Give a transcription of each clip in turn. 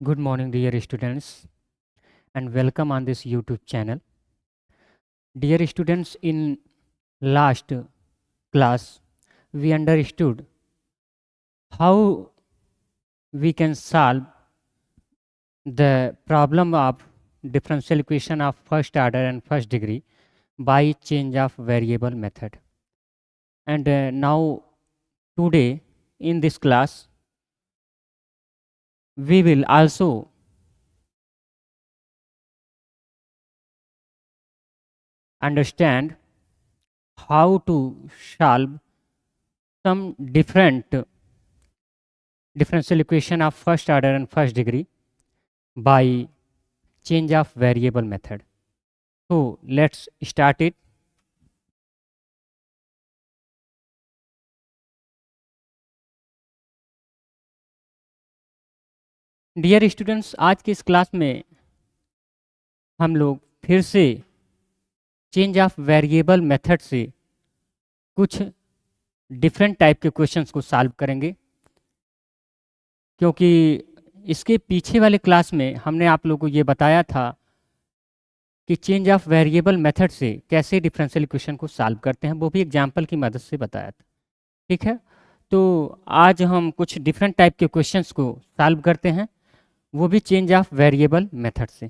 Good morning, dear students, and welcome on this YouTube channel. Dear students, in last class, we understood how we can solve the problem of differential equation of first order and first degree by change of variable method. And now, today, in this class, we will also understand how to solve some different differential equation of first order and first degree by change of variable method. So let's start it. Dear students, आज की इस class में हम लोग फिर से change of variable method से कुछ डिफरेंट टाइप के क्वेश्चंस को सॉल्व करेंगे, क्योंकि इसके पीछे वाले क्लास में हमने आप लोगों को ये बताया था कि चेंज ऑफ वेरिएबल मेथड से कैसे डिफरेंशियल इक्वेशन को सॉल्व करते हैं, वो भी एग्जांपल की मदद से बताया था। ठीक है, तो आज हम कुछ डिफरेंट टाइप के क्वेश्चंस को सॉल्व करते हैं, वो भी चेंज ऑफ वेरिएबल मेथड से।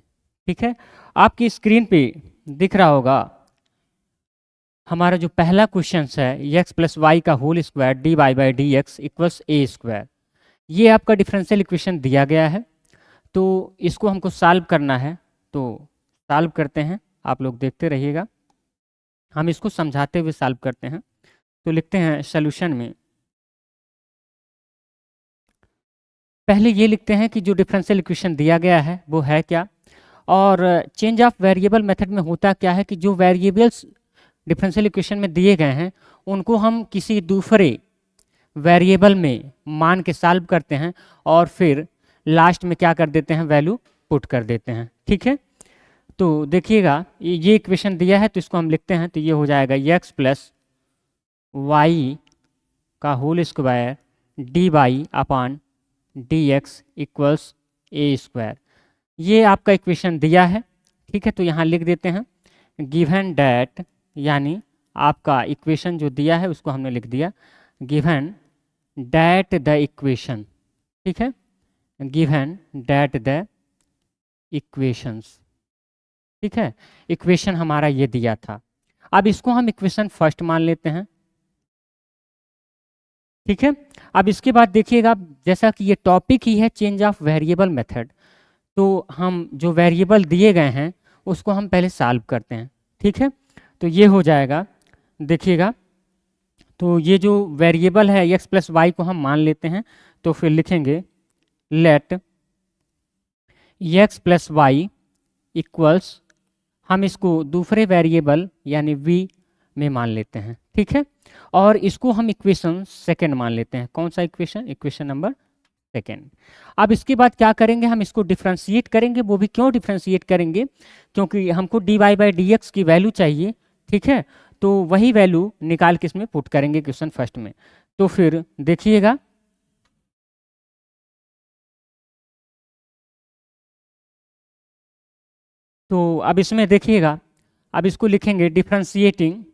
ठीक है, आपकी स्क्रीन पे दिख रहा होगा हमारा जो पहला क्वेश्चन है, एक्स प्लस वाई का whole square D Y by D x equals A square. ये आपका डिफरेंशियल इक्वेशन दिया गया है, तो इसको हमको सॉल्व करना है। तो सॉल्व करते हैं, आप लोग देखते रहिएगा, हम इसको समझाते हुए सॉल्व करते हैं। तो लिखते हैं सॉल्यूशन में, पहले ये लिखते हैं कि जो डिफरेंशियल इक्वेशन दिया गया है वो है क्या, और चेंज ऑफ वेरिएबल मेथड में होता क्या है कि जो वेरिएबल्स डिफरेंशियल इक्वेशन में दिए गए हैं उनको हम किसी दूसरे वेरिएबल में मान के सॉल्व करते हैं और फिर लास्ट में क्या कर देते हैं, वैल्यू पुट कर देते हैं। ठीक है, तो देखिएगा ये इक्वेशन दिया है, तो इसको हम लिखते हैं, तो ये हो जाएगा एक्स प्लस वाई का whole square D Y upon D x equals A square. ये आपका इक्वेशन दिया है। ठीक है, तो यहाँ लिख देते हैं गिवन डैट, यानी आपका इक्वेशन जो दिया है उसको हमने लिख दिया गिवन डैट द इक्वेशन। ठीक है, गिवन डैट द इक्वेशंस। ठीक है, इक्वेशन हमारा ये दिया था। अब इसको हम इक्वेशन फर्स्ट मान लेते हैं। ठीक है, अब इसके बाद देखिएगा, जैसा कि ये टॉपिक ही है चेंज ऑफ वेरिएबल मेथड, तो हम जो वेरिएबल दिए गए हैं उसको हम पहले सॉल्व करते हैं। ठीक है, तो ये हो जाएगा, देखिएगा, तो ये जो वेरिएबल है एक्स प्लस वाई को हम मान लेते हैं, तो फिर लिखेंगे let X plus Y equals, हम इसको दूसरे वेरिएबल यानी v में मान लेते हैं। ठीक है, और इसको हम इक्वेशन सेकेंड मान लेते हैं। कौन सा इक्वेशन? Equation number second. अब इसके बाद क्या करेंगे, हम इसको डिफ्रेंशिएट करेंगे। वो भी क्यों डिफ्रेंशिएट करेंगे? क्योंकि हमको D Y by D x की वैल्यू चाहिए। ठीक है, तो वही वैल्यू निकाल के इसमें पुट करेंगे क्वेश्चन फर्स्ट में। तो फिर देखिएगा, तो अब इसमें देखिएगा, अब इसको लिखेंगे differentiating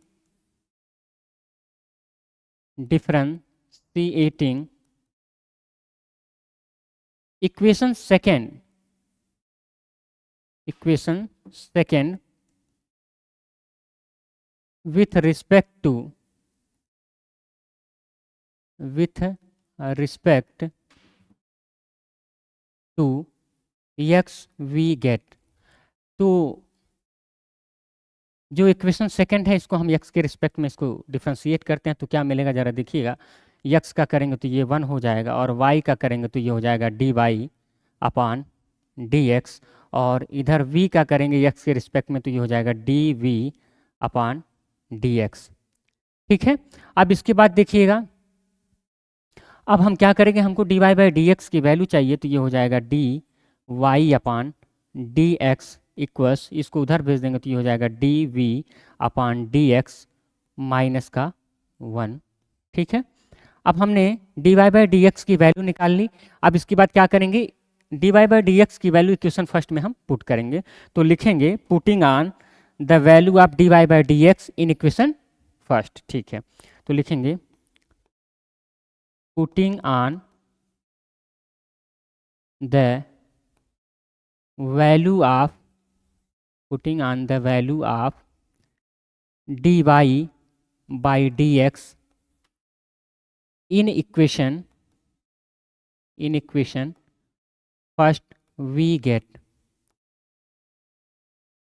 equation second with respect to x we get। तो जो इक्वेशन सेकंड है इसको हम x के रिस्पेक्ट में इसको डिफ्रेंशिएट करते हैं, तो क्या मिलेगा जरा देखिएगा। x का करेंगे तो ये 1 हो जाएगा, और y का करेंगे तो ये हो जाएगा D Y upon D x, और इधर v का करेंगे x के रिस्पेक्ट में तो ये हो जाएगा D we upon D x. ठीक है, अब इसके बाद देखिएगा, अब हम क्या करेंगे, हमको D Y by D x की वैल्यू चाहिए, तो ये हो जाएगा D Y upon D x equals, इसको उधर भेज देंगे तो ये हो जाएगा D we upon D x minus का 1। ठीक है, अब हमने D Y by D x की वैल्यू निकाल ली। अब इसके बाद क्या करेंगे, dy बाई डी एक्स की वैल्यू इक्वेशन फर्स्ट में हम पुट करेंगे। तो लिखेंगे putting on the value of dy by D X in equation first. ठीक है, तो लिखेंगे putting on the value of dy by D X in equation first we get.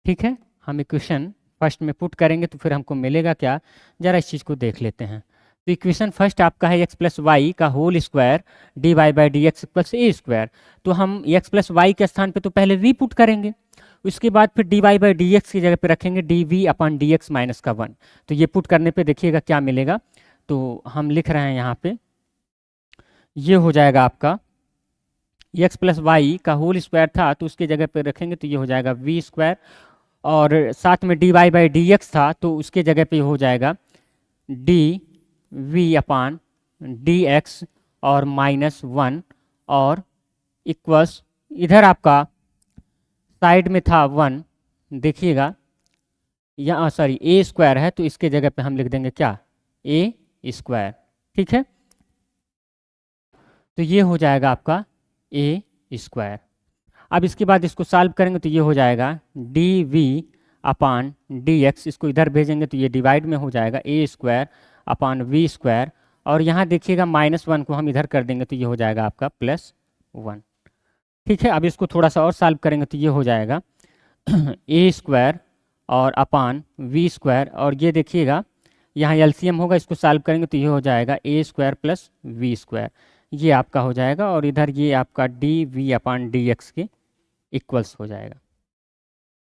ठीक है, हम इक्वेशन फर्स्ट में पुट करेंगे तो फिर हमको मिलेगा क्या, जरा इस चीज़ को देख लेते हैं। तो इक्वेशन फर्स्ट आपका है एक्स प्लस वाई का whole square D Y by D x plus a square. तो हम एक्स प्लस वाई के स्थान पे तो पहले वी पुट करेंगे, उसके बाद फिर d Y by D x की जगह पे रखेंगे d v upon d x minus का 1। तो ये पुट करने पे देखिएगा क्या मिलेगा। तो हम लिख रहे हैं यहाँ पे, ये हो जाएगा आपका एक्स प्लस वाई का होल स्क्वायर था तो उसके जगह पे रखेंगे तो ये हो जाएगा वी स्क्वायर, और साथ में d Y by D x था तो उसके जगह पे हो जाएगा D we upon D x और माइनस 1, और इक्वल्स इधर आपका साइड में था 1, देखिएगा यहाँ सॉरी ए स्क्वायर है तो इसके जगह पे हम लिख देंगे क्या, ए स्क्वायर। ठीक है, तो ये हो जाएगा आपका ए स्क्वायर। अब इसके बाद इसको सॉल्व करेंगे तो ये हो जाएगा D we upon D x, इसको इधर भेजेंगे तो ये डिवाइड में हो जाएगा ए स्क्वायर अपान वी स्क्वायर, और यहाँ देखिएगा -1 को हम इधर कर देंगे तो ये हो जाएगा आपका +1। ठीक है, अब इसको थोड़ा सा और सॉल्व करेंगे तो ये हो जाएगा ए स्क्वायर और अपान वी स्क्वायर, और ये देखिएगा यहाँ एलसीएम होगा, इसको सॉल्व करेंगे तो ये हो जाएगा ए स्क्वायर प्लस वी स्क्वायर, ये आपका हो जाएगा, और इधर ये आपका D we upon D x के इक्वल्स हो जाएगा।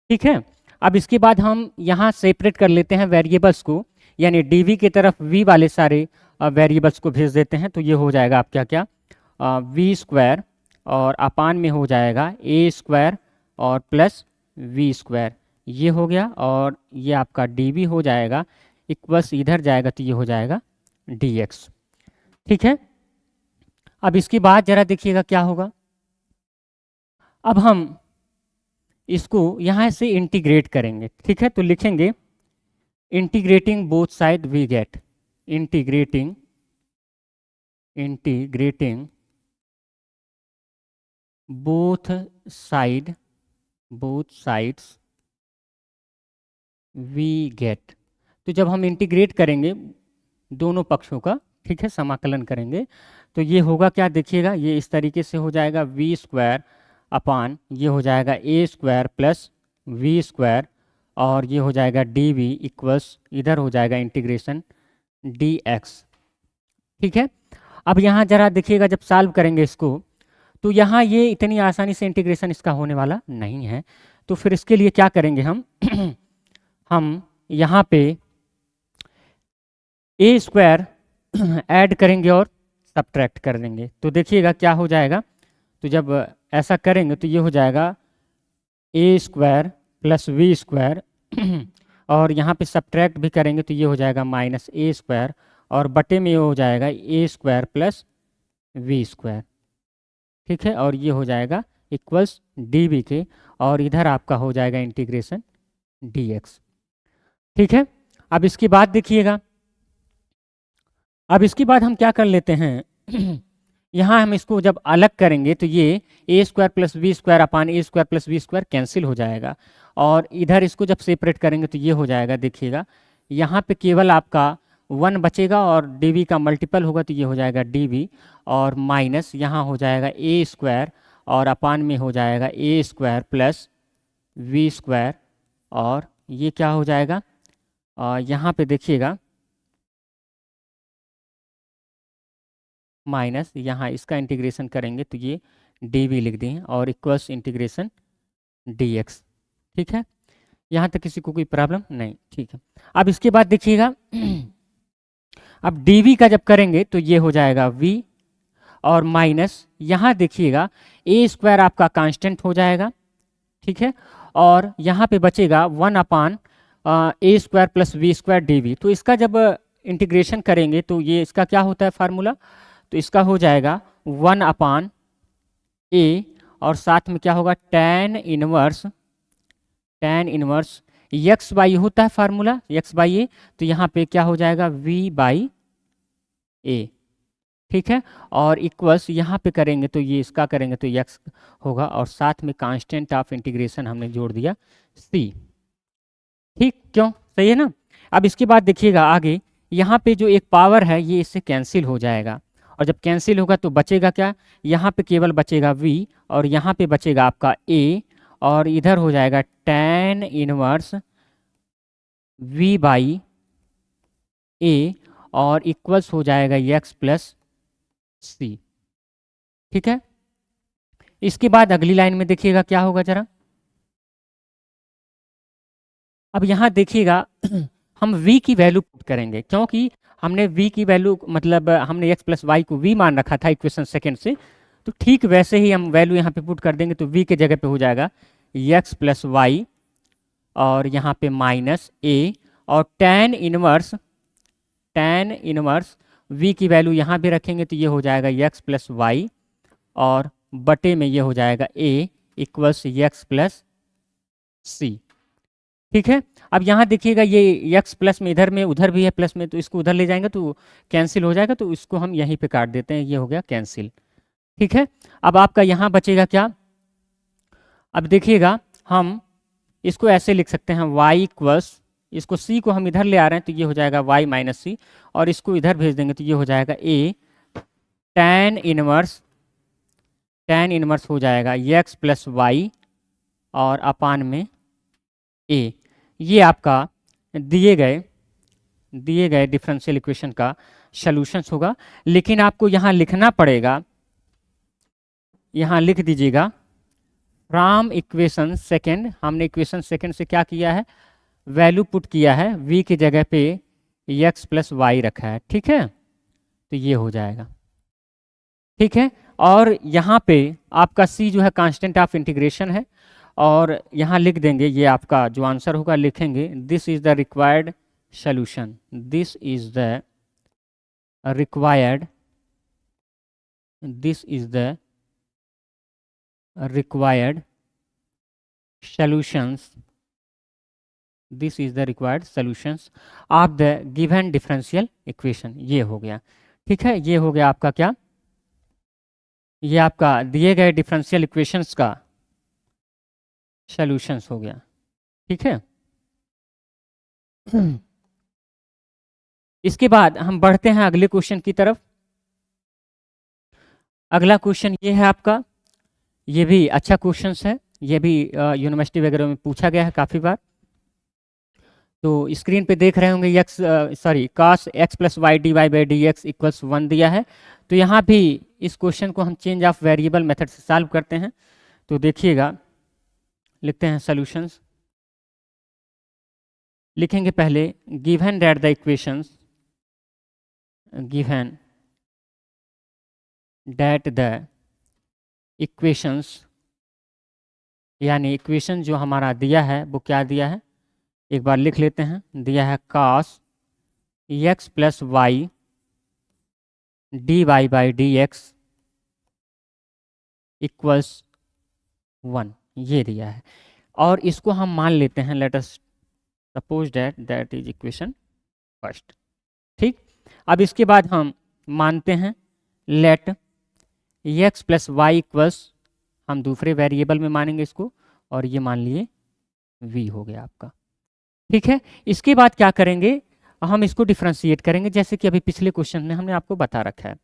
ठीक है, अब इसके बाद हम यहाँ सेपरेट कर लेते हैं वेरिएबल्स को, यानी डी वी की तरफ वी वाले सारे वेरिएबल्स को भेज देते हैं। तो ये हो जाएगा आपका क्या, वी स्क्वायर और अपान में हो जाएगा ए स्क्वायर और प्लस वी स्क्वायर, ये हो गया, और ये आपका डी वी हो जाएगा इक्वल्स इधर जाएगा तो ये हो जाएगा डी एक्स। ठीक है, अब इसके बाद जरा देखिएगा क्या होगा। अब हम इसको यहाँ से इंटीग्रेट करेंगे। ठीक है, तो लिखेंगे integrating both side we get, integrating both sides we get. तो जब हम इंटीग्रेट करेंगे दोनों पक्षों का, ठीक है, समाकलन करेंगे तो ये होगा क्या, देखिएगा ये इस तरीके से हो जाएगा वी स्क्वायर अपान ये हो जाएगा ए स्क्वायर प्लस वी स्क्वायर, और ये हो जाएगा डी वी इक्वल्स इधर हो जाएगा इंटीग्रेशन डी एक्स। ठीक है, अब यहाँ जरा देखिएगा जब सॉल्व करेंगे इसको तो यहाँ ये इतनी आसानी से इंटीग्रेशन इसका होने वाला नहीं है, तो फिर इसके लिए क्या करेंगे हम हम यहाँ पे ए स्क्वायर ऐड करेंगे और सब्ट्रैक्ट कर देंगे। तो देखिएगा क्या हो जाएगा, तो जब ऐसा करेंगे तो ये हो जाएगा ए स्क्वायर प्लस वी स्क्वायर और यहाँ पे सब्ट्रैक्ट भी करेंगे तो ये हो जाएगा माइनस ए स्क्वायर, और बटे में ये हो जाएगा ए स्क्वायर प्लस वी स्क्वायर। ठीक है, और ये हो जाएगा इक्वल्स डी वी के, और इधर आपका हो जाएगा इंटीग्रेशन डी एक्स। ठीक है, अब इसके बाद देखिएगा, अब इसके बाद हम क्या कर लेते हैं यहाँ हम इसको जब अलग करेंगे तो ये A square plus V square upon A square plus V square cancel हो जाएगा, और इधर इसको जब सेपरेट करेंगे तो ये हो जाएगा, देखिएगा यहाँ पे केवल आपका 1 बचेगा और डी वी का मल्टीपल होगा तो ये हो जाएगा डी वी, और माइनस यहाँ हो जाएगा ए स्क्वायर और अपान में हो जाएगा ए स्क्वायर प्लस वी स्क्वायर, और ये क्या हो जाएगा, यहाँ पे देखिएगा माइनस यहाँ इसका इंटीग्रेशन करेंगे तो ये डी वी लिख दें और इक्वल्स इंटीग्रेशन डी एक्स। ठीक है, यहाँ तक किसी को कोई प्रॉब्लम नहीं। ठीक है, अब इसके बाद देखिएगा अब डी वी का जब करेंगे तो ये हो जाएगा वी, और माइनस यहाँ देखिएगा ए स्क्वायर आपका कांस्टेंट हो जाएगा। ठीक है, और यहाँ पे बचेगा 1 upon A square plus V square D V. तो इसका जब इंटीग्रेशन करेंगे तो ये इसका क्या होता है फार्मूला, तो इसका हो जाएगा 1 अपान ए और साथ में क्या होगा tan इनवर्स एक्स बाई होता है फार्मूला एक्स बाई ए, तो यहाँ पे क्या हो जाएगा v बाई ए, ठीक है। और इक्वल्स यहाँ पे करेंगे तो ये इसका करेंगे तो x होगा, और साथ में कांस्टेंट ऑफ इंटीग्रेशन हमने जोड़ दिया c, ठीक, क्यों, सही है ना। अब इसके बाद देखिएगा आगे, यहाँ पे जो एक पावर है ये इससे कैंसिल हो जाएगा, और जब कैंसिल होगा तो बचेगा क्या, यहाँ पे केवल बचेगा v, और यहाँ पे बचेगा आपका a, और इधर हो जाएगा tan inverse v by a, और इक्वल्स हो जाएगा x प्लस c, ठीक है। इसके बाद अगली लाइन में देखिएगा क्या होगा जरा। अब यहाँ देखिएगा हम v की वैल्यू पुट करेंगे, क्योंकि हमने v की वैल्यू मतलब हमने x प्लस वाई को v मान रखा था इक्वेशन सेकेंड से, तो ठीक वैसे ही हम वैल्यू यहाँ पे पुट कर देंगे, तो v के जगह पे हो जाएगा x प्लस वाई, और यहाँ पे माइनस a, और tan इनवर्स v की वैल्यू यहाँ भी रखेंगे तो ये हो जाएगा x प्लस वाई, और बटे में ये हो जाएगा a equals x plus c, ठीक है। अब यहाँ देखिएगा ये x प्लस में इधर में उधर भी है प्लस में, तो इसको उधर ले जाएंगे तो कैंसिल हो जाएगा, तो इसको हम यहीं पे काट देते हैं, ये हो गया कैंसिल, ठीक है। अब आपका यहाँ बचेगा क्या, अब देखिएगा हम इसको ऐसे लिख सकते हैं y इक्वल्स, इसको c को हम इधर ले आ रहे हैं तो ये हो जाएगा y माइनस सी, और इसको इधर भेज देंगे तो ये हो जाएगा a tan इनवर्स हो जाएगा x प्लस वाई, और अपान में a, ये आपका दिए गए डिफरेंशियल इक्वेशन का सॉल्यूशंस होगा। लेकिन आपको यहाँ लिखना पड़ेगा, यहाँ लिख दीजिएगा फ्रॉम इक्वेशन सेकेंड, हमने इक्वेशन सेकेंड से क्या किया है, वैल्यू पुट किया है, v की जगह पे x प्लस वाई रखा है, ठीक है, तो ये हो जाएगा, ठीक है। और यहाँ पे आपका c जो है कांस्टेंट ऑफ इंटीग्रेशन है, और यहाँ लिख देंगे ये आपका जो आंसर होगा लिखेंगे this is the required solution, this is the required solutions, this is the required solutions of the given differential equation, ये हो गया, ठीक है। ये हो गया आपका क्या, ये आपका दिए गए डिफरेंशियल इक्वेशंस का सॉल्यूशंस हो गया, ठीक है। इसके बाद हम बढ़ते हैं अगले क्वेश्चन की तरफ। अगला क्वेश्चन ये है आपका, ये भी अच्छा क्वेश्चन है, ये भी यूनिवर्सिटी वगैरह में पूछा गया है काफ़ी बार। तो स्क्रीन पे देख रहे होंगे cos x plus y d Y by D x equals 1 दिया है। तो यहाँ भी इस क्वेश्चन को हम चेंज ऑफ वेरिएबल मेथड से सॉल्व करते हैं। तो देखिएगा, लिखते हैं सॉल्यूशंस, लिखेंगे पहले given that the equations, given that the equations, यानी इक्वेशन जो हमारा दिया है वो क्या दिया है, एक बार लिख लेते हैं, दिया है cos x plus y d Y by D x equals 1, ये दिया है। और इसको हम मान लेते हैं, let us suppose that is equation first, ठीक। अब इसके बाद हम मानते हैं let x plus Y equals, हम दूसरे वेरिएबल में मानेंगे इसको, और ये मान लिए v हो गया आपका, ठीक है। इसके बाद क्या करेंगे, हम इसको डिफ्रेंशिएट करेंगे, जैसे कि अभी पिछले क्वेश्चन में हमने आपको बता रखा है।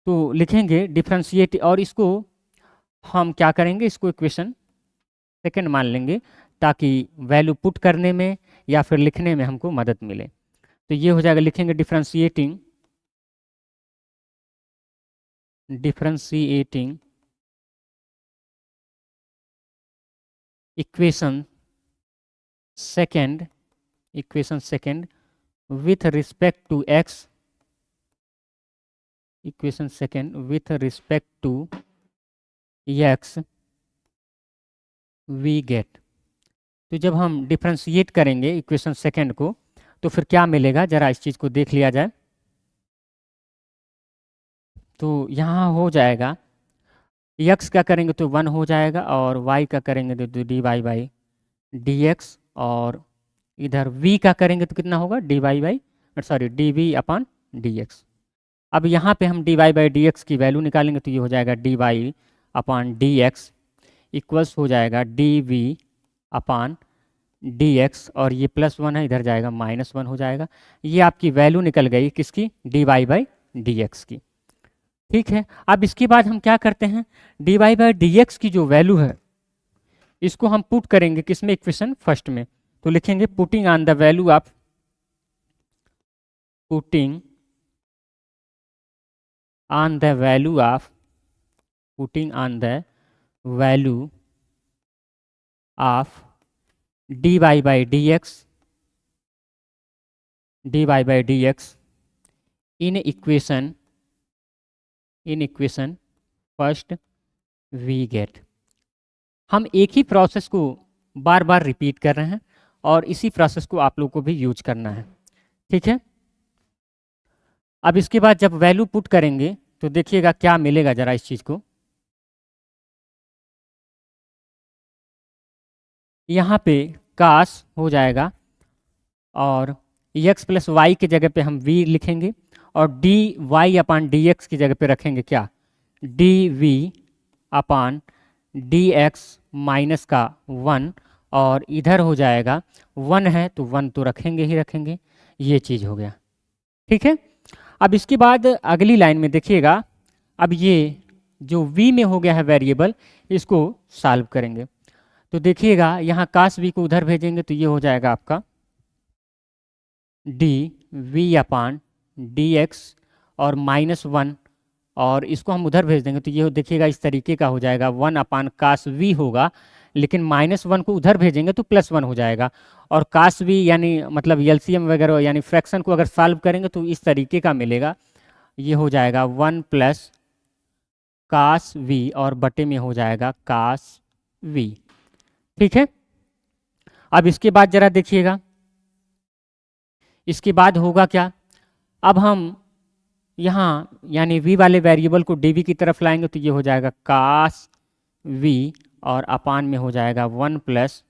तो लिखेंगे डिफ्रेंशिएट, और इसको हम क्या करेंगे, इसको इक्वेशन सेकंड मान लेंगे, ताकि वैल्यू पुट करने में या फिर लिखने में हमको मदद मिले। तो ये हो जाएगा, लिखेंगे differentiating equation second with respect to x, equation second with respect to x we get। तो जब हम डिफ्रेंशिएट करेंगे इक्वेशन सेकंड को तो फिर क्या मिलेगा, जरा इस चीज़ को देख लिया जाए। तो यहाँ हो जाएगा x का करेंगे तो 1 हो जाएगा, और y का करेंगे तो dy बाई dx, और इधर v का करेंगे तो कितना होगा, dv अपॉन dx। अब यहाँ पे हम dy बाई dx की वैल्यू निकालेंगे तो ये हो जाएगा dy अपॉन dx इक्वल्स हो जाएगा dv अपॉन dx, और ये +1 है, इधर जाएगा -1 हो जाएगा। ये आपकी वैल्यू निकल गई किसकी, dy बाई dx की। ठीक है, अब इसके बाद हम क्या करते हैं, dy बाई dx की जो वैल्यू है इसको हम पुट करेंगे किसमें, इक्वेशन फर्स्ट में। तो लिखेंगे putting on the value of putting on the value of putting on the value of dy by dx in equation first we get. हम एक ही प्रोसेस को बार बार रिपीट कर रहे हैं और इसी प्रोसेस को आप लोग को भी यूज करना है। ठीक है, अब इसके बाद जब वैल्यू पुट करेंगे तो देखिएगा क्या मिलेगा, जरा इस चीज को। यहाँ पे कास हो जाएगा और x प्लस वाई की जगह पे हम v लिखेंगे, और D Y upon D x की जगह पे रखेंगे क्या, D we upon D x minus का 1, और इधर हो जाएगा 1 है तो 1 तो रखेंगे ही रखेंगे। ये चीज़ हो गया। ठीक है, अब इसके बाद अगली लाइन में देखिएगा, अब ये जो v में हो गया है वेरिएबल, इसको सॉल्व करेंगे। तो देखिएगा यहाँ कास v को उधर भेजेंगे तो ये हो जाएगा आपका D we upon D x और -1, और इसको हम उधर भेज देंगे तो ये देखिएगा इस तरीके का हो जाएगा, 1 अपान कास वी होगा, लेकिन -1 को उधर भेजेंगे तो +1 हो जाएगा। और कास वी यानी मतलब एलसीएम वगैरह यानी फ्रैक्शन को अगर सॉल्व करेंगे तो इस तरीके का मिलेगा, ये हो जाएगा 1 प्लस कास वी और बटे में हो जाएगा कास वी। ठीक है, अब इसके बाद जरा देखिएगा, इसके बाद होगा क्या, अब हम यहाँ यानी v वाले वेरिएबल को dv की तरफ लाएंगे तो ये हो जाएगा कास v, और अपान में हो जाएगा 1 प्लस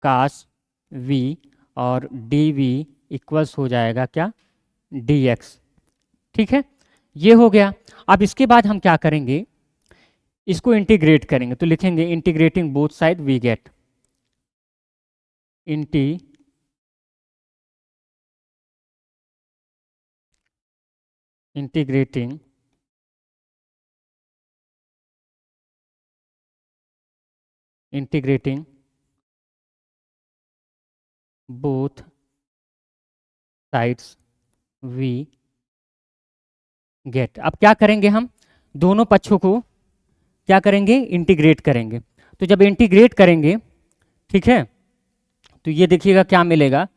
कास v, और dv इक्वल्स हो जाएगा क्या, dx। ठीक है, ये हो गया। अब इसके बाद हम क्या करेंगे, इसको इंटीग्रेट करेंगे। तो लिखेंगे integrating both side we get integrating both sides we get। अब क्या करेंगे, हम दोनों पक्षों को क्या करेंगे, इंटीग्रेट करेंगे। तो जब इंटीग्रेट करेंगे, ठीक है, तो ये देखिएगा क्या मिलेगा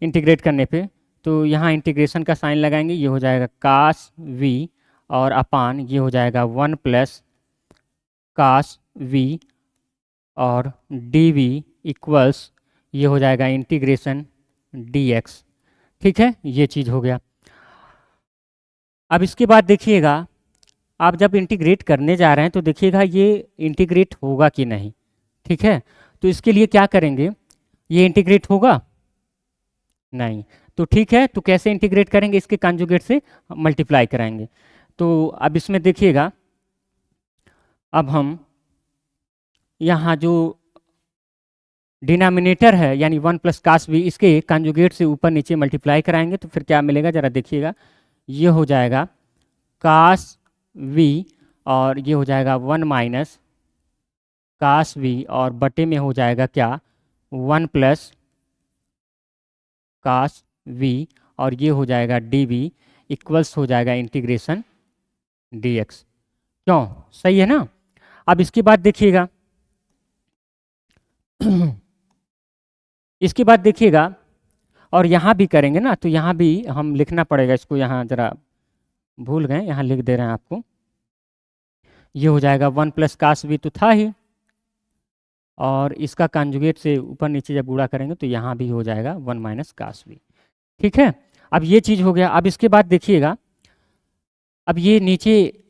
इंटीग्रेट करने पे। तो यहाँ इंटीग्रेशन का साइन लगाएंगे, ये हो जाएगा कास वी, और अपान ये हो जाएगा 1 प्लस कास वी, और डी वी इक्वल्स ये हो जाएगा इंटीग्रेशन डी एक्स। ठीक है, ये चीज़ हो गया। अब इसके बाद देखिएगा, आप जब इंटीग्रेट करने जा रहे हैं तो देखिएगा ये इंटीग्रेट होगा कि नहीं। ठीक है, तो इसके लिए क्या करेंगे, ये इंटीग्रेट होगा नहीं, तो ठीक है, तो कैसे इंटीग्रेट करेंगे, इसके कंजुगेट से मल्टीप्लाई कराएंगे। तो अब इसमें देखिएगा, अब हम यहाँ जो डिनोमिनेटर है यानी 1 प्लस कास वी, इसके कंजुगेट से ऊपर नीचे मल्टीप्लाई कराएंगे तो फिर क्या मिलेगा, जरा देखिएगा, ये हो जाएगा कास वी, और ये हो जाएगा 1 माइनस कास वी, और बटे में हो जाएगा क्या, 1 प्लस कास वी, और ये हो जाएगा डी वी इक्वल्स हो जाएगा इंटीग्रेशन डी एक्स। क्यों, सही है ना। अब इसके बाद देखिएगा इसके बाद देखिएगा, और यहाँ भी करेंगे ना, तो यहाँ भी हम लिखना पड़ेगा इसको, यहाँ जरा भूल गए, यहाँ लिख दे रहे हैं आपको, ये हो जाएगा 1 प्लस कास वी तो था ही, और इसका कंजुगेट से ऊपर नीचे जब गुणा करेंगे तो यहाँ भी हो जाएगा 1 माइनस कास वी। ठीक है, अब ये चीज़ हो गया। अब इसके बाद देखिएगा, अब ये नीचे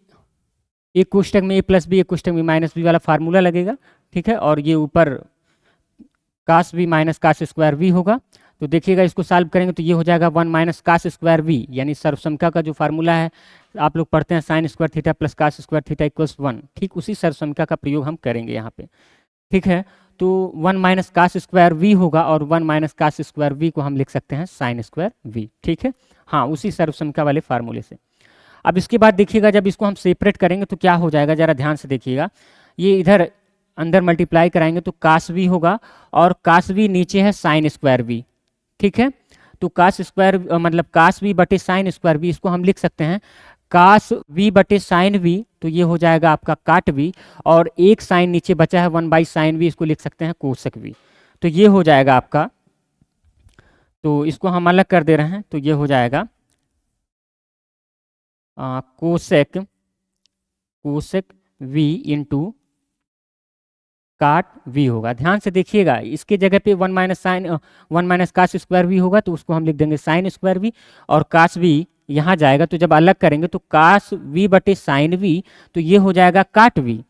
एक कोष्टक में a प्लस बी, एक कोष्टक में माइनस बी वाला फार्मूला लगेगा, ठीक है। और ये ऊपर cos b minus cos square v होगा। तो देखिएगा इसको सॉल्व करेंगे तो ये हो जाएगा 1 माइनस कास स्क्वायर वी, यानी सर्वसमता का जो फार्मूला है आप लोग पढ़ते हैं sine square theta plus cos square theta equals 1, ठीक उसी सर्वसमता का प्रयोग हम करेंगे यहाँ पे, ठीक है। तो 1 माइनस कास स्क्वायर वी होगा और 1 माइनस कास स्क्वायर वी को हम लिख सकते हैं साइन स्क्वायर वी, ठीक है। हाँ, उसी सर्वसमता वाले फार्मूले से। अब इसके बाद देखिएगा जब इसको हम सेपरेट करेंगे तो क्या हो जाएगा, जरा ध्यान से देखिएगा। ये इधर अंदर मल्टीप्लाई कराएंगे तो कास वी होगा और कास वी नीचे है साइन स्क्वायर वी, ठीक है। तो कास स्क्वायर मतलब कास वी बटे साइन स्क्वायर वी, इसको हम लिख सकते हैं कास वी बटे साइन वी, तो ये हो जाएगा आपका काट वी, और एक साइन नीचे बचा है 1 बाई साइन वी, इसको लिख सकते हैं कोसक वी। तो ये हो जाएगा आपका, तो इसको हम अलग कर दे रहे हैं तो ये हो जाएगा cosec v into cot we होगा। ध्यान से देखिएगा, इसके जगह पे 1 माइनस कास स्क्वायर वी होगा तो उसको हम लिख देंगे साइन स्क्वायर वी, और कास वी यहाँ जाएगा तो जब अलग करेंगे तो कास वी बटे साइन वी, तो ये हो जाएगा काट वी,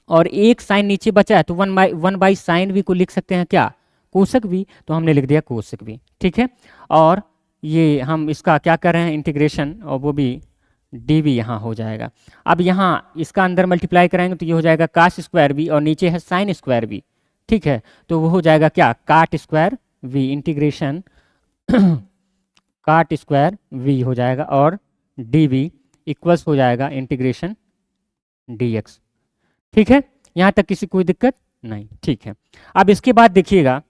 और एक साइन नीचे बचा है तो 1 बाई साइन वी को लिख सकते हैं क्या, कोसक वी, तो हमने लिख दिया कोसक वी, ठीक है। और ये हम इसका क्या कर रहे हैं इंटीग्रेशन, और वो भी डी वी यहाँ हो जाएगा। अब यहाँ इसका अंदर मल्टीप्लाई कराएंगे तो ये हो जाएगा कास स्क्वायर वी और नीचे है साइन स्क्वायर वी, ठीक है। तो वो हो जाएगा क्या, cot square v integration cot square v हो जाएगा, और डी वी इक्वल्स हो जाएगा इंटीग्रेशन डी एक्स, ठीक है। यहाँ तक किसी कोई दिक्कत नहीं, ठीक है। अब इसके बाद देखिएगा,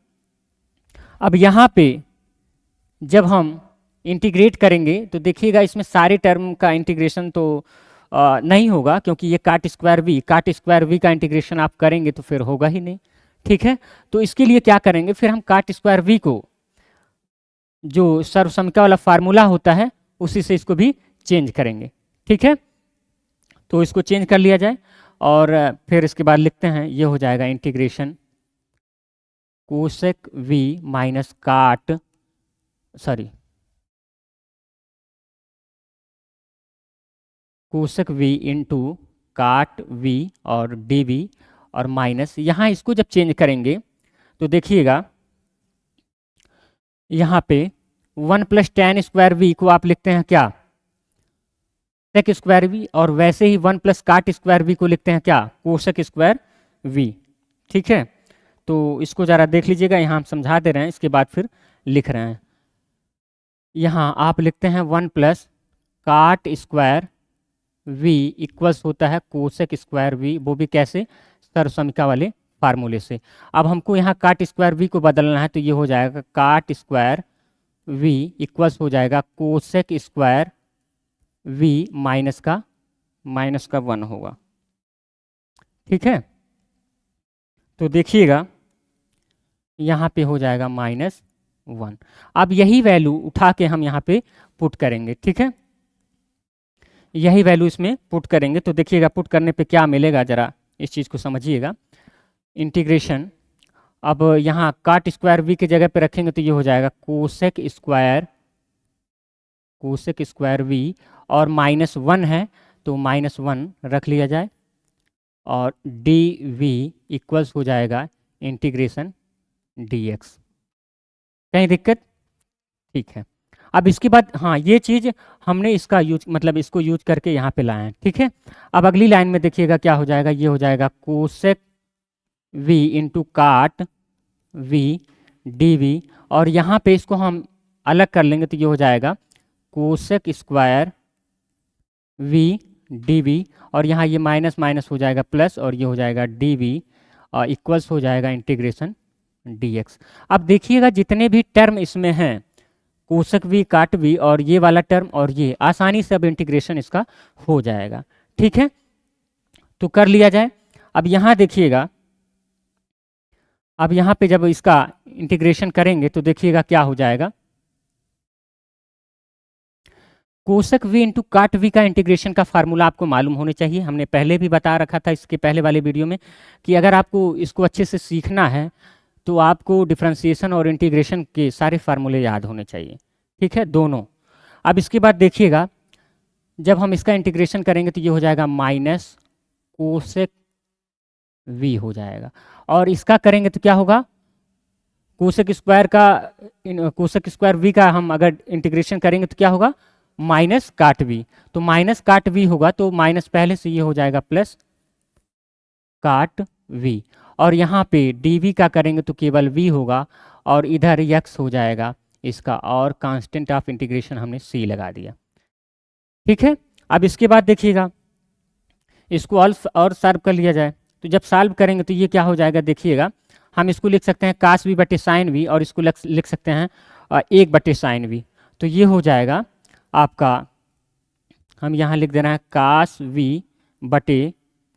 अब यहाँ पे जब हम इंटीग्रेट करेंगे तो देखिएगा इसमें सारे टर्म का इंटीग्रेशन तो नहीं होगा, क्योंकि ये काट स्क्वायर वी का इंटीग्रेशन आप करेंगे तो फिर होगा ही नहीं, ठीक है। तो इसके लिए क्या करेंगे, फिर हम काट स्क्वायर वी को जो सर्वसमता वाला फार्मूला होता है उसी से इसको भी चेंज करेंगे, ठीक है। तो इसको चेंज कर लिया जाए और फिर इसके बाद लिखते हैं, ये हो जाएगा integration cosec v minus cosec v into cot v और डी वी, और माइनस यहाँ इसको जब चेंज करेंगे तो देखिएगा यहाँ पे 1 प्लस टेन स्क्वायर वी को आप लिखते हैं क्या, सेक स्क्वायर वी, और वैसे ही 1 प्लस काट स्क्वायर वी को लिखते हैं क्या, कोसेक स्क्वायर वी, ठीक है। तो इसको ज़रा देख लीजिएगा, यहाँ हम समझा दे रहे हैं, इसके बाद फिर लिख रहे हैं। यहाँ आप लिखते हैं 1 प्लस काट स्क्वायर वी इक्वल्स होता है कोसेक स्क्वायर वी, वो भी कैसे, सर्वसमता वाले फार्मूले से। अब हमको यहाँ काट स्क्वायर वी को बदलना है तो ये हो जाएगा काट स्क्वायर वी इक्वल्स हो जाएगा कोसेक स्क्वायर वी माइनस का 1 होगा, ठीक है। तो देखिएगा यहाँ पे हो जाएगा -1। अब यही वैल्यू उठा के हम यहाँ पे पुट करेंगे, ठीक है, यही वैल्यू इसमें पुट करेंगे। तो देखिएगा पुट करने पे क्या मिलेगा, ज़रा इस चीज़ को समझिएगा। इंटीग्रेशन, अब यहाँ काट स्क्वायर वी की जगह पे रखेंगे तो ये हो जाएगा कोसेक स्क्वायर वी, और -1 है तो -1 रख लिया जाए, और डी वी इक्वल्स हो जाएगा इंटीग्रेशन डी एक्स। कहीं दिक्कत, ठीक है। अब इसके बाद हाँ, ये चीज़ हमने इसका यूज मतलब इसको यूज करके यहाँ पे लाए हैं, ठीक है। अब अगली लाइन में देखिएगा क्या हो जाएगा, ये हो जाएगा cosec v into cot we d v, और यहाँ पे इसको हम अलग कर लेंगे तो ये हो जाएगा cosec square v d v, और यहाँ ये माइनस माइनस हो जाएगा प्लस, और ये हो जाएगा डी वी इक्वल्स हो जाएगा इंटीग्रेशन डी एक्स। अब देखिएगा जितने भी टर्म इसमें हैं, कोसेक वी काट वी और ये वाला टर्म और ये, आसानी से अब इंटीग्रेशन इसका हो जाएगा, ठीक है। तो कर लिया जाए। अब यहाँ देखिएगा, अब यहाँ पे जब इसका इंटीग्रेशन करेंगे तो देखिएगा क्या हो जाएगा, cosec v into cot we का इंटीग्रेशन का फार्मूला आपको मालूम होने चाहिए। हमने पहले भी बता रखा था इसके पहले वाले वीडियो में कि अगर आपको इसको अच्छे से सीखना है तो आपको डिफरेंशिएशन और इंटीग्रेशन के सारे फार्मूले याद होने चाहिए, ठीक है, दोनों। अब इसके बाद देखिएगा जब हम इसका इंटीग्रेशन करेंगे तो ये हो जाएगा माइनस कोसेक v हो जाएगा, और इसका करेंगे तो क्या होगा, कोसेक स्क्वायर का कोसेक स्क्वायर v का हम अगर इंटीग्रेशन करेंगे तो क्या होगा, माइनस काट v। तो माइनस काट v होगा तो माइनस पहले से ये हो जाएगा प्लस काट v, और यहाँ पे dv का करेंगे तो केवल v होगा, और इधर x हो जाएगा इसका, और कांस्टेंट ऑफ इंटीग्रेशन हमने c लगा दिया। ठीक है, अब इसके बाद देखिएगा इसको और सॉल्व कर लिया जाए। तो जब सॉल्व करेंगे तो ये क्या हो जाएगा, देखिएगा हम इसको लिख सकते हैं कास v बटे साइन v, और इसको लिख सकते हैं 1 बटे साइन v। तो ये हो जाएगा आपका, हम यहाँ लिख दे रहे हैं कास v बटे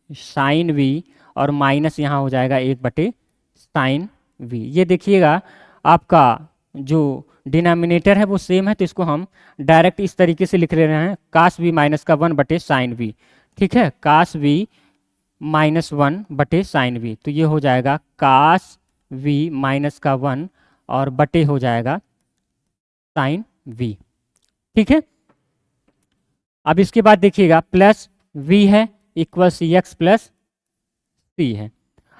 साइन v, और माइनस यहाँ हो जाएगा 1 बटे साइन v। ये देखिएगा आपका जो डिनोमिनेटर है वो सेम है, तो इसको हम डायरेक्ट इस तरीके से लिख ले रहे हैं, कास v माइनस का 1 बटे साइन v। ठीक है, कास v माइनस 1 बटे साइन v, तो ये हो जाएगा कास v माइनस का 1 और बटे हो जाएगा साइन v। ठीक है, अब इसके बाद देखिएगा प्लस v है इक्वल्स x प्लस c है।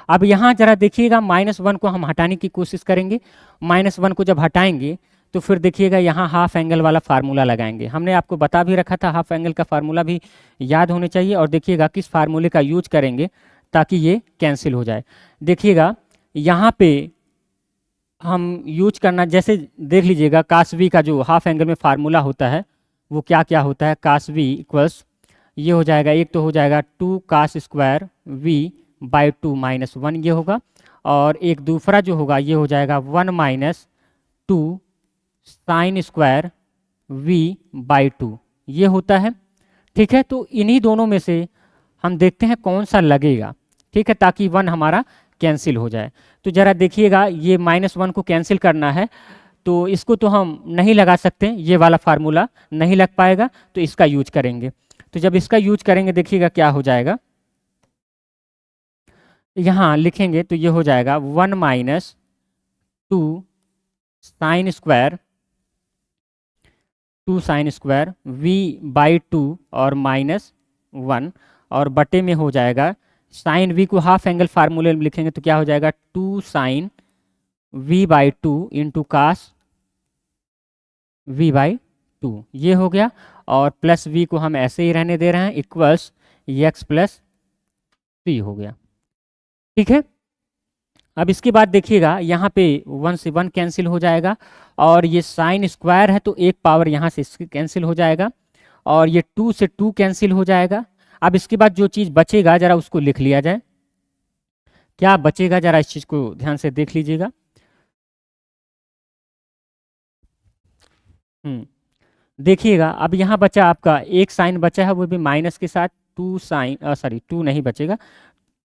अब यहाँ जरा देखिएगा -1 को हम हटाने की कोशिश करेंगे। -1 को जब हटाएंगे तो फिर देखिएगा यहाँ हाफ एंगल वाला फार्मूला लगाएंगे। हमने आपको बता भी रखा था, हाफ एंगल का फार्मूला भी याद होने चाहिए, और देखिएगा किस फार्मूले का यूज करेंगे ताकि ये कैंसिल हो जाए। देखिएगा यहाँ पे हम यूज करना, जैसे देख लीजिएगा कास v का जो हाफ एंगल में फार्मूला होता है वो क्या क्या होता है, कास v इक्वल्स ये हो जाएगा, एक तो हो जाएगा 2 cos square v by 2 minus 1 ये होगा, और एक दूसरा जो होगा ये हो जाएगा 1 minus 2 sine square v by 2 ये होता है। ठीक है, तो इन्हीं दोनों में से हम देखते हैं कौन सा लगेगा। ठीक है, ताकि 1 हमारा कैंसिल हो जाए। तो ज़रा देखिएगा ये -1 को कैंसिल करना है, तो इसको तो हम नहीं लगा सकते, ये वाला फार्मूला नहीं लग पाएगा, तो इसका यूज करेंगे। तो जब इसका यूज करेंगे देखिएगा क्या हो जाएगा, यहाँ लिखेंगे तो ये हो जाएगा 1 minus 2 sine square v by 2 और माइनस 1, और बटे में हो जाएगा साइन v को हाफ एंगल फार्मूले में लिखेंगे तो क्या हो जाएगा 2 sine v by 2 into cos v by 2 ये हो गया, और प्लस v को हम ऐसे ही रहने दे रहे हैं इक्वल्स x प्लस c हो गया। ठीक है, अब इसके बाद देखिएगा यहाँ पे 1 से 1 कैंसिल हो जाएगा, और ये साइन स्क्वायर है तो एक पावर यहाँ से कैंसिल हो जाएगा, और ये 2 से 2 कैंसिल हो जाएगा। अब इसके बाद जो चीज़ बचेगा जरा उसको लिख लिया जाए, क्या बचेगा जरा इस चीज़ को ध्यान से देख लीजिएगा। देखिएगा अब यहाँ बचा आपका एक साइन बचा है, वो भी माइनस के साथ 2 साइन 2 नहीं बचेगा,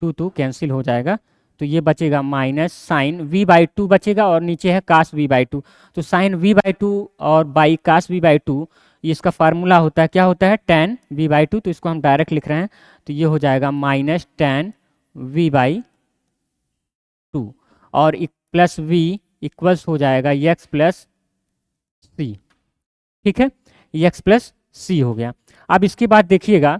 2 कैंसिल हो जाएगा, तो ये बचेगा माइनस साइन v बाई 2 बचेगा, और नीचे है कास v बाई 2। तो साइन v बाई 2 और बाई कास v बाई 2 इसका फार्मूला होता है, क्या होता है, tan v बाई 2, तो इसको हम डायरेक्ट लिख रहे हैं, तो ये हो जाएगा माइनस tan v बाई 2, और प्लस v इक्वल्स हो जाएगा x प्लस c। ठीक है, x प्लस c हो गया। अब इसके बाद देखिएगा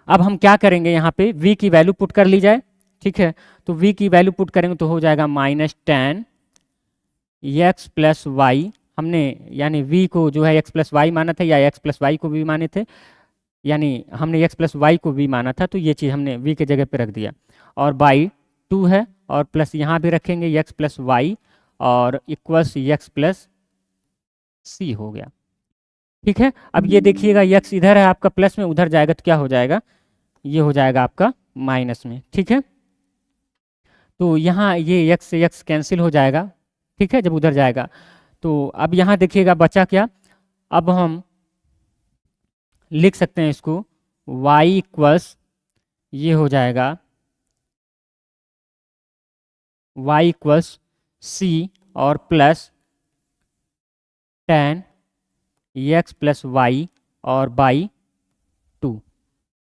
अब हम क्या करेंगे, यहाँ पे v की वैल्यू पुट कर ली जाए। ठीक है, तो v की वैल्यू पुट करेंगे तो हो जाएगा minus tan x plus y, हमने यानी v को जो है x प्लस वाई माना था, या x प्लस वाई को v माने थे, यानी हमने x प्लस वाई को v माना था, तो ये चीज़ हमने v के जगह पे रख दिया, और बाई 2 है, और प्लस यहाँ भी रखेंगे x प्लस वाई, और इक्वल्स x प्लस c हो गया। ठीक है, अब ये देखिएगा x इधर है आपका प्लस में, उधर जाएगा तो क्या हो जाएगा, ये हो जाएगा आपका माइनस में। ठीक है, तो यहाँ ये x से x कैंसिल हो जाएगा। ठीक है, जब उधर जाएगा, तो अब यहाँ देखिएगा बचा क्या, अब हम लिख सकते हैं इसको y इक्वल्स ये हो जाएगा y इक्वल्स c और plus tan x plus y और बाई 2।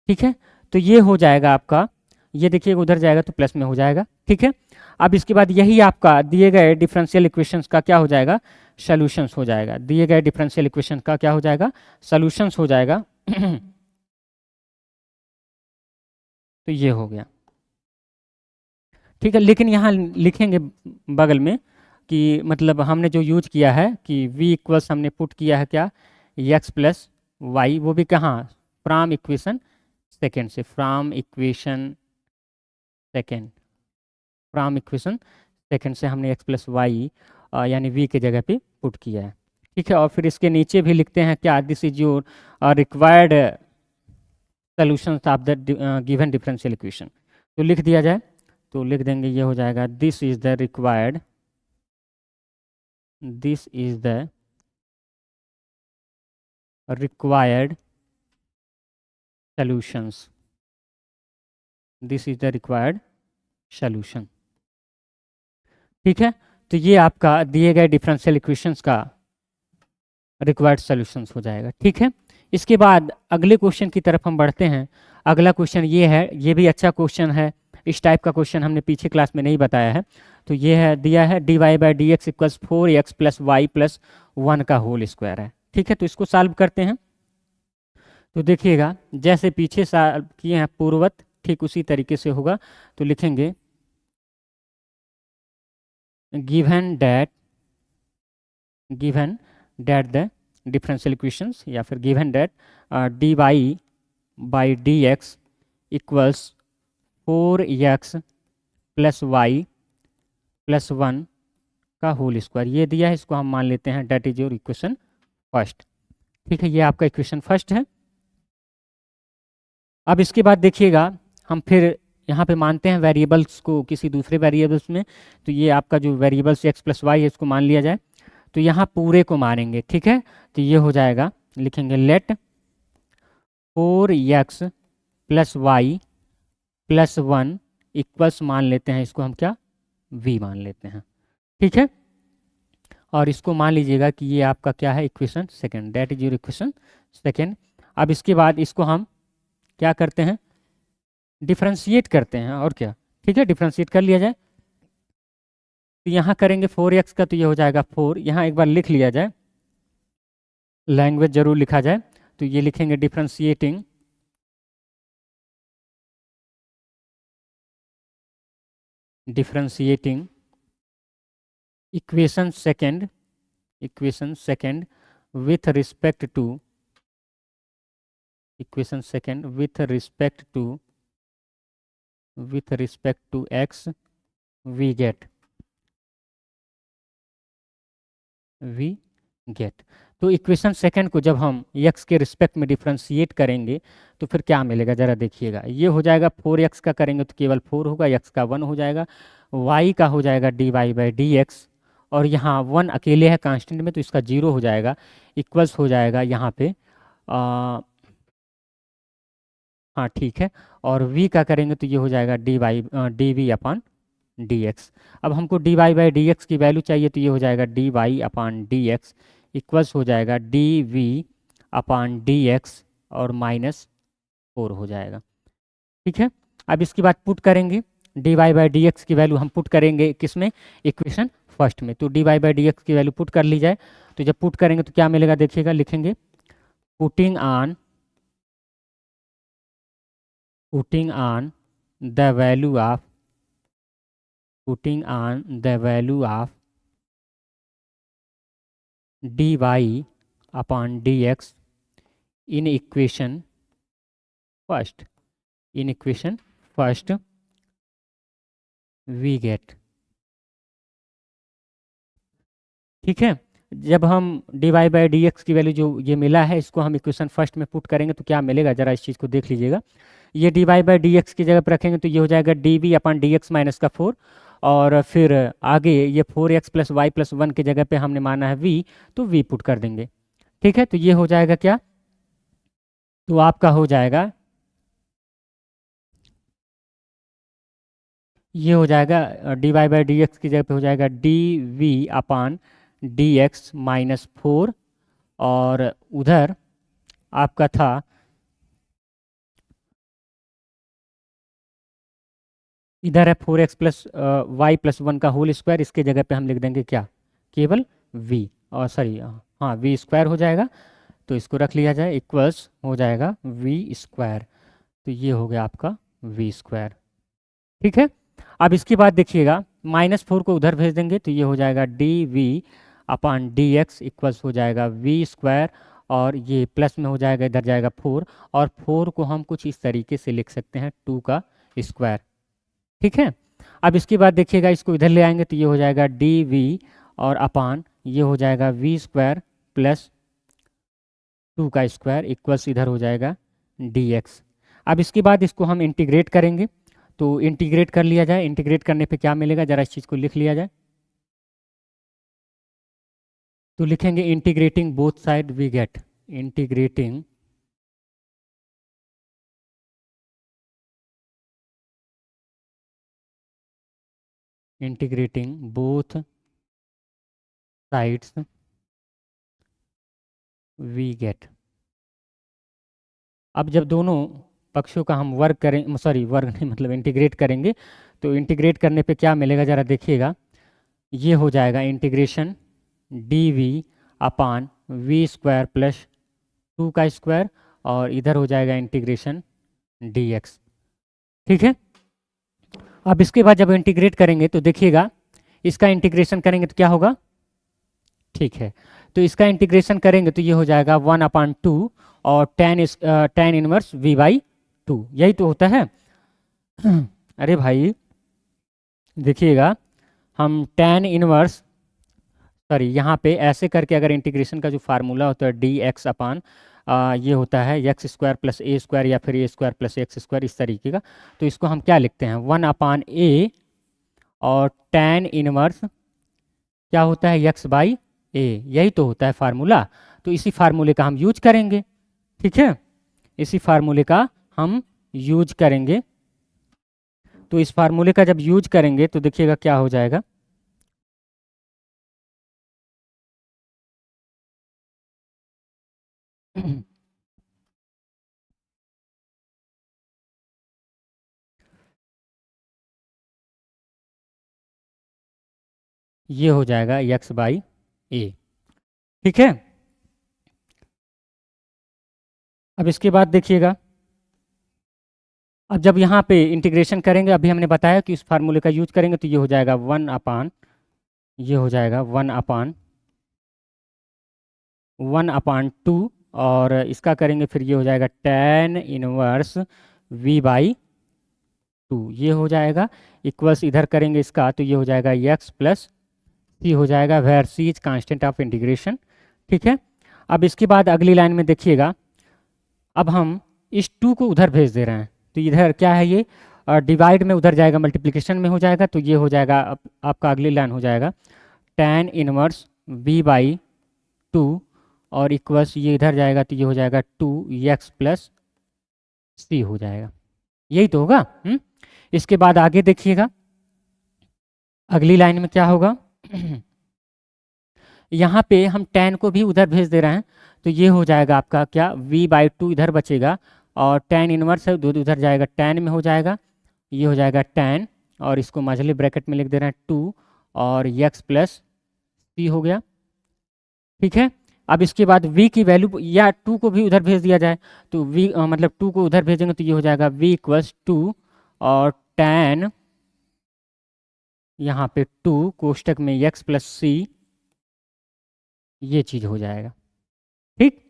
ठीक है, तो ये हो जाएगा आपका, ये देखिए उधर जाएगा तो प्लस में हो जाएगा। ठीक है, अब इसके बाद यही आपका दिए गए डिफरेंशियल इक्वेशंस का क्या हो जाएगा, सॉल्यूशंस हो जाएगा, दिए गए डिफरेंशियल इक्वेशन का क्या हो जाएगा, सॉल्यूशंस हो जाएगा। तो ये हो गया, ठीक है। लेकिन यहाँ लिखेंगे बगल में कि मतलब हमने जो यूज किया है कि v इक्वल्स हमने पुट किया है क्या, x प्लस वाई, वो भी कहाँ, फ्रॉम इक्वेशन सेकेंड से, from equation second, from equation second से हमने x प्लस वाई यानी v के जगह पे पुट किया है, ठीक है। और फिर इसके नीचे भी लिखते हैं क्या, this is your required solutions of the given differential equation. तो लिख दिया जाए तो लिख देंगे, ये हो जाएगा this is the required, this is the required solutions, this is the required solution, ठीक है। तो ये आपका दिए गए डिफरेंशियल इक्वेशंस का रिक्वायर्ड सॉल्यूशंस हो जाएगा, ठीक है। इसके बाद अगले क्वेश्चन की तरफ हम बढ़ते हैं। अगला क्वेश्चन ये है, ये भी अच्छा क्वेश्चन है, इस टाइप का क्वेश्चन हमने पीछे क्लास में नहीं बताया है। तो ये है, दिया है dy by D x equals 4x plus y plus 1 का होल स्क्वायर है, ठीक है। तो इसको सॉल्व करते हैं। तो देखिएगा जैसे पीछे सॉल्व किए हैं पूर्ववत, ठीक उसी तरीके से होगा। तो लिखेंगे given that the differential equations, या फिर given that dy by D x equals 4x plus y plus 1 का होल स्क्वायर, ये दिया है, इसको हम मान लेते हैं that is your equation first, ठीक है। ये आपका इक्वेशन फर्स्ट है। अब इसके बाद देखिएगा हम फिर यहाँ पे मानते हैं वेरिएबल्स को किसी दूसरे वेरिएबल्स में। तो ये आपका जो वेरिएबल्स x प्लस वाई है इसको मान लिया जाए, तो यहाँ पूरे को मानेंगे, ठीक है। तो ये हो जाएगा, लिखेंगे let 4x plus y plus 1 equals, मान लेते हैं इसको हम क्या, v मान लेते हैं, ठीक है। और इसको मान लीजिएगा कि ये आपका क्या है, equation second, that is your equation second. अब इसके बाद इसको हम क्या करते हैं, डिफ्रेंशिएट करते हैं, और क्या, ठीक है। डिफ्रेंशिएट कर लिया जाए तो यहाँ करेंगे 4x का, तो ये हो जाएगा 4, यहाँ एक बार लिख लिया जाए, लैंग्वेज जरूर लिखा जाए। तो ये लिखेंगे differentiating equation second with respect to x, we get। तो इक्वेशन सेकंड को जब हम x के रिस्पेक्ट में डिफ्रेंशिएट करेंगे तो फिर क्या मिलेगा, ज़रा देखिएगा। ये हो जाएगा 4x का करेंगे तो केवल 4 होगा, x का 1 हो जाएगा, y का हो जाएगा dy बाई डी एक्स, और यहाँ 1 अकेले है कांस्टेंट में तो इसका 0 हो जाएगा, इक्वल्स हो जाएगा यहाँ पे हाँ ठीक है। और v का करेंगे तो ये हो जाएगा D v upon d x. अब हमको D Y by D x की वैल्यू चाहिए, तो ये हो जाएगा D y upon d x equals हो जाएगा D v upon d x और -4 हो जाएगा, ठीक है। अब इसके बाद पुट करेंगे, d Y by D x की वैल्यू हम पुट करेंगे किस में, इक्वेशन फर्स्ट में। तो d Y by D x की वैल्यू पुट कर ली जाए, तो जब पुट करेंगे तो क्या मिलेगा, देखिएगा, लिखेंगे putting on the value of dy upon dx in equation first, we get, ठीक है। जब हम dy बाई डी एक्स की वैल्यू जो ये मिला है इसको हम इक्वेशन फर्स्ट में पुट करेंगे तो क्या मिलेगा, जरा इस चीज़ को देख लीजिएगा। ये dy बाई डी एक्स की जगह पर रखेंगे तो ये हो जाएगा D v upon d x minus का 4, और फिर आगे ये 4x प्लस वाई प्लस 1 की जगह पे हमने माना है v, तो v पुट कर देंगे, ठीक है। तो ये हो जाएगा क्या, तो आपका हो जाएगा, ये हो जाएगा D Y by D x की जगह पे हो जाएगा D v upon d x minus 4, और उधर आपका था इधर है 4x प्लस वाई प्लस 1 का होल स्क्वायर, इसके जगह पे हम लिख देंगे क्या, केवल v, और सॉरी हाँ वी स्क्वायर हो जाएगा, तो इसको रख लिया जाए, इक्वल्स हो जाएगा वी स्क्वायर। तो ये हो गया आपका वी स्क्वायर। ठीक है, अब इसके बाद देखिएगा -4 को उधर भेज देंगे तो ये हो जाएगा D we upon D x equals हो जाएगा वी स्क्वायर, और ये प्लस में हो जाएगा, इधर जाएगा 4, और 4 को हम कुछ इस तरीके से लिख सकते हैं 2 का स्क्वायर। ठीक है, अब इसके बाद देखिएगा इसको इधर ले आएंगे तो ये हो जाएगा डी वी और अपान ये हो जाएगा वी स्क्वायर प्लस 2 का स्क्वायर इक्वल्स इधर हो जाएगा डी एक्स। अब इसके बाद इसको हम इंटीग्रेट करेंगे, तो इंटीग्रेट कर लिया जाए। इंटीग्रेट करने पे क्या मिलेगा, ज़रा इस चीज़ को लिख लिया जाए। तो लिखेंगे integrating both side we get, integrating integrating both sides we get. अब जब दोनों पक्षों का हम वर्ग करें, सॉरी वर्ग नहीं मतलब इंटीग्रेट करेंगे, तो इंटीग्रेट करने पे क्या मिलेगा ज़रा देखिएगा। ये हो जाएगा integration d we upon v square plus 2 का स्क्वायर, और इधर हो जाएगा इंटीग्रेशन डी एक्स। ठीक है, अब इसके बाद जब इंटीग्रेट करेंगे तो देखिएगा इसका इंटीग्रेशन करेंगे तो क्या होगा। ठीक है, तो इसका इंटीग्रेशन करेंगे तो ये हो जाएगा 1/2 और tan इनवर्स v/2, यही तो होता है। अरे भाई देखिएगा, हम tan इनवर्स, सॉरी यहाँ पे ऐसे करके अगर इंटीग्रेशन का जो फार्मूला होता है डी एक्स अपान ये होता है x square plus a square या फिर ए स्क्वायर प्लस एक्स स्क्वायर, इस तरीके का, तो इसको हम क्या लिखते हैं 1/a, और tan इनवर्स क्या होता है x/a, यही तो होता है फार्मूला। तो इसी फार्मूले का हम यूज करेंगे। ठीक है, इसी फार्मूले का हम यूज करेंगे। तो इस फार्मूले का जब यूज करेंगे तो देखिएगा क्या हो जाएगा। ये हो जाएगा x/a। ठीक है, अब इसके बाद देखिएगा, अब जब यहाँ पे इंटीग्रेशन करेंगे, अभी हमने बताया कि इस फार्मूले का यूज करेंगे तो ये हो जाएगा 1/2, और इसका करेंगे फिर ये हो जाएगा tan इनवर्स v/2, ये हो जाएगा इक्वल्स इधर करेंगे इसका तो ये हो जाएगा x प्लस सी हो जाएगा, where c is constant of integration. ठीक है, अब इसके बाद अगली लाइन में देखिएगा, अब हम इस 2 को उधर भेज दे रहे हैं, तो इधर क्या है ये डिवाइड में उधर जाएगा, मल्टीप्लिकेशन में हो जाएगा, तो ये हो जाएगा आपका अगली लाइन हो जाएगा tan इनवर्स v/2, और इक्वल्स ये इधर जाएगा तो ये हो जाएगा 2x प्लस सी हो जाएगा, यही तो होगा। इसके बाद आगे देखिएगा अगली लाइन में क्या होगा। यहाँ पे हम tan को भी उधर भेज दे रहे हैं, तो ये हो जाएगा आपका क्या v/2 इधर बचेगा, और tan इनवर्स है उधर जाएगा tan में हो जाएगा, ये हो जाएगा tan, और इसको मझले ब्रैकेट में लिख दे रहे हैं 2 और x प्लस सी हो गया। ठीक है, अब इसके बाद v की वैल्यू या 2 को भी उधर भेज दिया जाए, तो v मतलब 2 को उधर भेजेंगे तो ये हो जाएगा v इक्वल्स 2 और tan यहाँ पे 2 कोष्टक में x प्लस सी, ये चीज़ हो जाएगा। ठीक,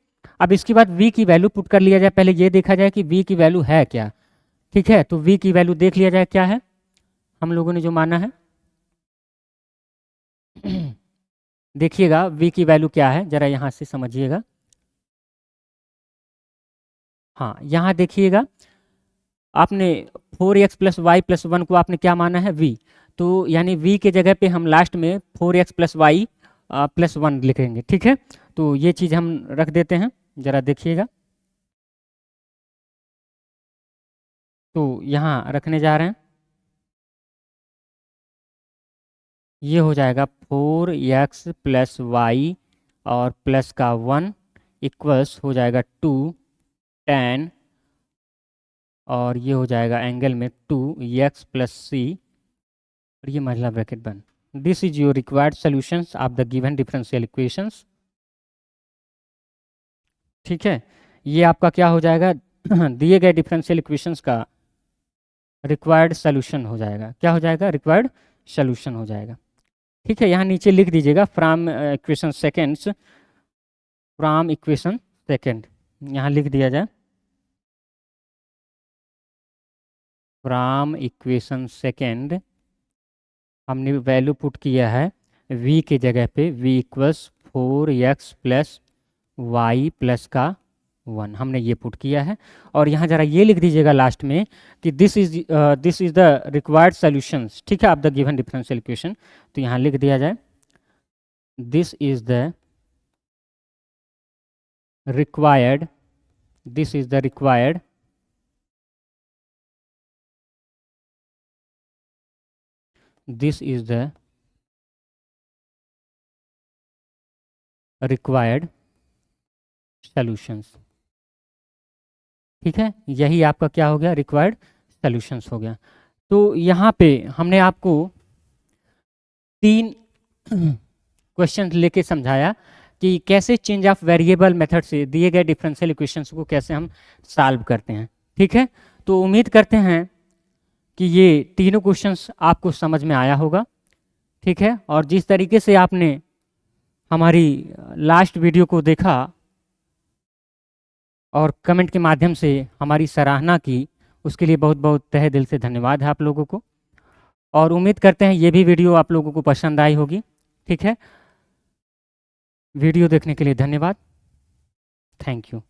अब इसके बाद v की वैल्यू पुट कर लिया जाए, पहले ये देखा जाए कि v की वैल्यू है क्या। ठीक है, तो v की वैल्यू देख लिया जाए क्या है हम लोगों ने जो माना है। देखिएगा v की वैल्यू क्या है, जरा यहाँ से समझिएगा। हाँ यहाँ देखिएगा, आपने 4x प्लस वाई प्लस 1 को आपने क्या माना है v, तो यानी v के जगह पे हम लास्ट में 4x प्लस वाई प्लस 1 लिखेंगे। ठीक है, तो ये चीज़ हम रख देते हैं, जरा देखिएगा। तो यहाँ रखने जा रहे हैं, ये हो जाएगा 4x प्लस वाई और प्लस का 1 इक्वल्स हो जाएगा 2 tan, और ये हो जाएगा एंगल में 2x प्लस सी, और ये मझला ब्रैकेट बंद। This is your required solutions of the given differential equations. ठीक है, ये आपका क्या हो जाएगा, दिए गए डिफरेंशियल इक्वेशंस का रिक्वायर्ड सॉल्यूशन हो जाएगा। क्या हो जाएगा, रिक्वायर्ड सॉल्यूशन हो जाएगा। ठीक है, यहाँ नीचे लिख दीजिएगा from equation seconds, from equation second, यहाँ लिख दिया जाए फ्रॉम इक्वेशन सेकेंड। हमने वैल्यू पुट किया है v के जगह पे v equals 4x plus y plus का 1, हमने ये पुट किया है। और यहाँ जरा ये लिख दीजिएगा लास्ट में कि this is the required solutions. ठीक है, आप द गिवन डिफरेंशियल इक्वेशन, तो यहाँ लिख दिया जाए this is the required, this is the required this is the required solutions। ठीक है, यही आपका क्या हो गया, रिक्वायर्ड सॉल्यूशंस हो गया। तो यहाँ पे हमने आपको 3 क्वेश्चन लेके समझाया कि कैसे चेंज ऑफ वेरिएबल मेथड से दिए गए डिफरेंशियल इक्वेशंस को कैसे हम सॉल्व करते हैं। ठीक है, तो उम्मीद करते हैं कि ये तीनों क्वेश्चंस आपको समझ में आया होगा। ठीक है, और जिस तरीके से आपने हमारी लास्ट वीडियो को देखा और कमेंट के माध्यम से हमारी सराहना की, उसके लिए बहुत बहुत तहे दिल से धन्यवाद है आप लोगों को। और उम्मीद करते हैं ये भी वीडियो आप लोगों को पसंद आई होगी। ठीक है, वीडियो देखने के लिए धन्यवाद। Thank you.